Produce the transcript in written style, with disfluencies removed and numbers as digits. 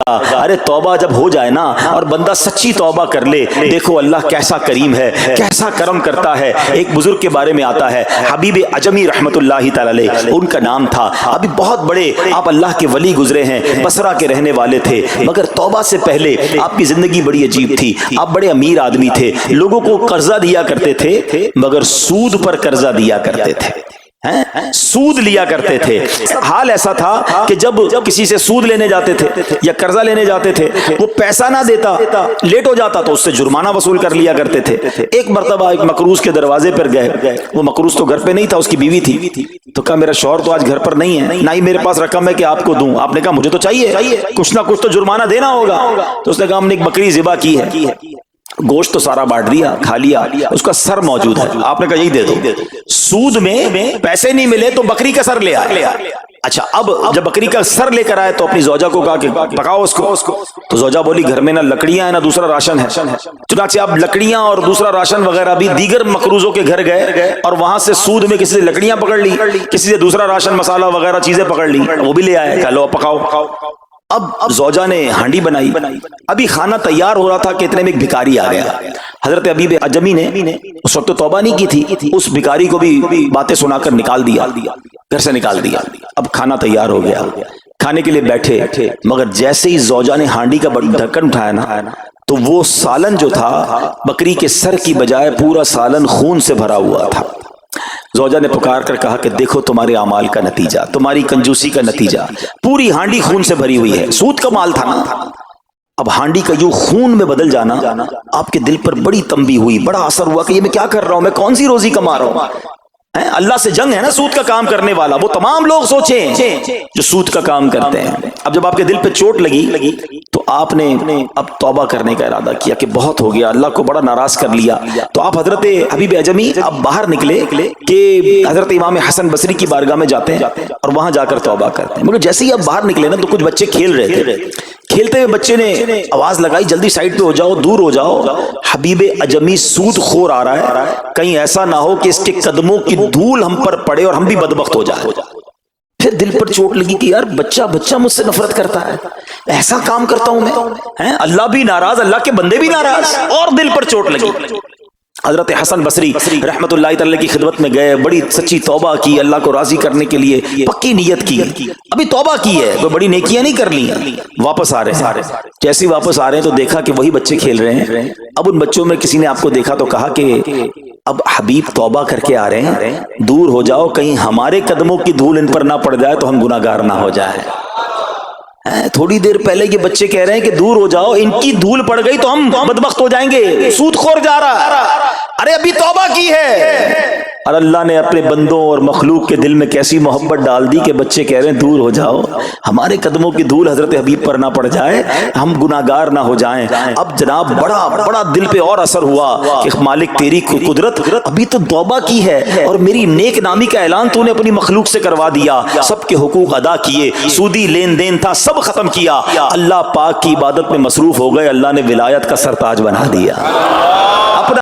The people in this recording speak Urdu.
ارے توبہ جب ہو جائے نا اور بندہ سچی توبہ کر لے، دیکھو اللہ کیسا کریم ہے، کیسا کرم کرتا ہے۔ ایک بزرگ کے بارے میں آتا ہے حبیب عجمی رحمت اللہ تعالی علیہ، ان کا نام تھا، ابھی بہت بڑے آپ اللہ کے ولی گزرے ہیں، بصرہ کے رہنے والے تھے، مگر توبہ سے پہلے آپ کی زندگی بڑی عجیب تھی۔ آپ بڑے امیر آدمی تھے، لوگوں کو قرضہ دیا کرتے تھے مگر سود پر قرضہ دیا کرتے تھے، سود لیا کرتے تھے۔ حال ایسا تھا کہ جب کسی سے سود لینے جاتے تھے یا قرضہ لینے جاتے تھے، وہ پیسہ نہ دیتا، لیٹ ہو جاتا تو اس سے جرمانہ وصول کر لیا کرتے تھے۔ ایک مرتبہ ایک مقروض کے دروازے پر گئے، وہ مقروض تو گھر پہ نہیں تھا، اس کی بیوی تھی، تو کہا میرا شوہر تو آج گھر پر نہیں ہے، نہ ہی میرے پاس رقم ہے کہ آپ کو دوں۔ آپ نے کہا مجھے تو چاہیے، کچھ نہ کچھ تو جرمانہ دینا ہوگا۔ تو اس نے کہا ہم نے ایک بکری ذبح کی ہے، گوشت تو سارا بانٹ دیا، کھا لیا، اس کا سر موجود ہے، آپ نے کہا یہی دے دو۔ سود میں پیسے نہیں ملے تو بکری کا سر لے آئے۔ اچھا اب جب بکری کا سر لے کر آئے تو اپنی زوجہ کو کہا کہ پکاؤ اس کو، تو زوجہ بولی گھر میں نہ لکڑیاں ہیں نہ دوسرا راشن ہے۔ چنانچہ اب لکڑیاں اور دوسرا راشن وغیرہ بھی دیگر مقروضوں کے گھر گئے اور وہاں سے سود میں کسی سے لکڑیاں پکڑ لی، کسی سے دوسرا راشن مسالہ وغیرہ چیزیں پکڑ لی، وہ بھی لے آئے، کہا لو پکاؤ۔ اب زوجہ نے ہانڈی بنائی، ابھی کھانا تیار ہو رہا تھا کہ اتنے میں ایک بھکاری آ گیا۔ حضرت حبیب عجمی نے اس وقت تو توبہ نہیں کی تھی، اس بھکاری کو بھی باتیں سنا کر نکال دیا، گھر سے نکال دیا۔ اب کھانا تیار ہو گیا، کھانے کے لیے بیٹھے، مگر جیسے ہی زوجہ نے ہانڈی کا ڈھکن اٹھایا نا تو وہ سالن جو تھا بکری کے سر کی بجائے پورا سالن خون سے بھرا ہوا تھا۔ زوجہ نے پکار کر کہا کہ دیکھو تمہارے اعمال کا نتیجہ، تمہاری کنجوسی کا نتیجہ، پوری ہانڈی خون سے بھری ہوئی ہے، سود کا مال تھا نا۔ اب ہانڈی کا یوں خون میں بدل جانا آپ کے دل پر بڑی تنبیہ ہوئی، بڑا اثر ہوا کہ یہ میں کیا کر رہا ہوں، میں کون سی روزی کما رہا ہوں۔ اللہ سے جنگ ہے نا سود کا کام کرنے والا، وہ تمام لوگ سوچیں جو سود کا کام کرتے ہیں۔ اب جب آپ کے دل پہ چوٹ لگی تو آپ نے اب توبہ کرنے کا ارادہ کیا کہ بہت ہو گیا، اللہ کو بڑا ناراض کر لیا۔ تو آپ حضرت حبیب عجمی اب باہر نکلے کہ حضرت امام حسن بصری کی بارگاہ میں جاتے ہیں اور وہاں جا کر توبہ کرتے ہیں۔ مگر جیسے ہی اب باہر نکلے نا تو کچھ بچے کھیل رہے تھے، کھیلتے ہوئے بچے نے آواز لگائی جلدی سائڈ پہ ہو جاؤ، دور ہو جاؤ، حبیب عجمی سود خور آ رہا ہے، کہیں ایسا نہ ہو کہ اس کے قدموں کی دھول ہم پر پڑے اور ہم بھی بدبخت ہو جائے۔ پھر دل پر چوٹ لگی کہ یار بچہ مجھ سے نفرت کرتا ہے، ایسا کام کرتا ہوں میں، اللہ بھی ناراض، اللہ کے بندے بھی ناراض، اور دل پر چوٹ لگی۔ حضرت حسن بصری رحمت اللہ تعالی کی خدمت میں گئے، بڑی سچی توبہ کی، اللہ کو راضی کرنے کے لیے پکی نیت کی، ابھی توبہ کی ہے، کوئی بڑی نیکیاں نہیں کر لی ہیں، واپس آ رہے ہیں۔ جیسے ہی واپس آ رہے ہیں تو دیکھا کہ وہی بچے کھیل رہے ہیں۔ اب ان بچوں میں کسی نے آپ کو دیکھا تو کہا کہ اب حبیب توبہ کر کے آ رہے ہیں، دور ہو جاؤ، کہیں ہمارے قدموں کی دھول ان پر نہ پڑ جائے تو ہم گناہ گار نہ ہو جائے۔ تھوڑی دیر پہلے یہ بچے کہہ رہے ہیں کہ دور ہو جاؤ، ان کی دھول پڑ گئی تو ہم بدبخت ہو جائیں گے، سود خور جا رہا، ارے ابھی توبہ کی ہے۔ اور اللہ نے اپنے بندوں اور مخلوق کے دل میں کیسی محبت ڈال دی کہ بچے کہہ رہے ہیں دور ہو جاؤ، ہمارے قدموں کی دھول حضرت حبیب پر نہ پڑ جائے، ہم گناہگار نہ ہو جائیں۔ اب جناب بڑا دل پہ اور اثر ہوا کہ مالک تیری قدرت، ابھی تو توبہ کی ہے اور میری نیک نامی کا اعلان تو نے اپنی مخلوق سے کروا دیا، سب کے حقوق ادا کیے، سودی لین دین تھا سب ختم کیا، اللہ پاک کی عبادت میں مصروف ہو گئے، اللہ نے ولایت کا سرتاج بنا دیا۔ اپنا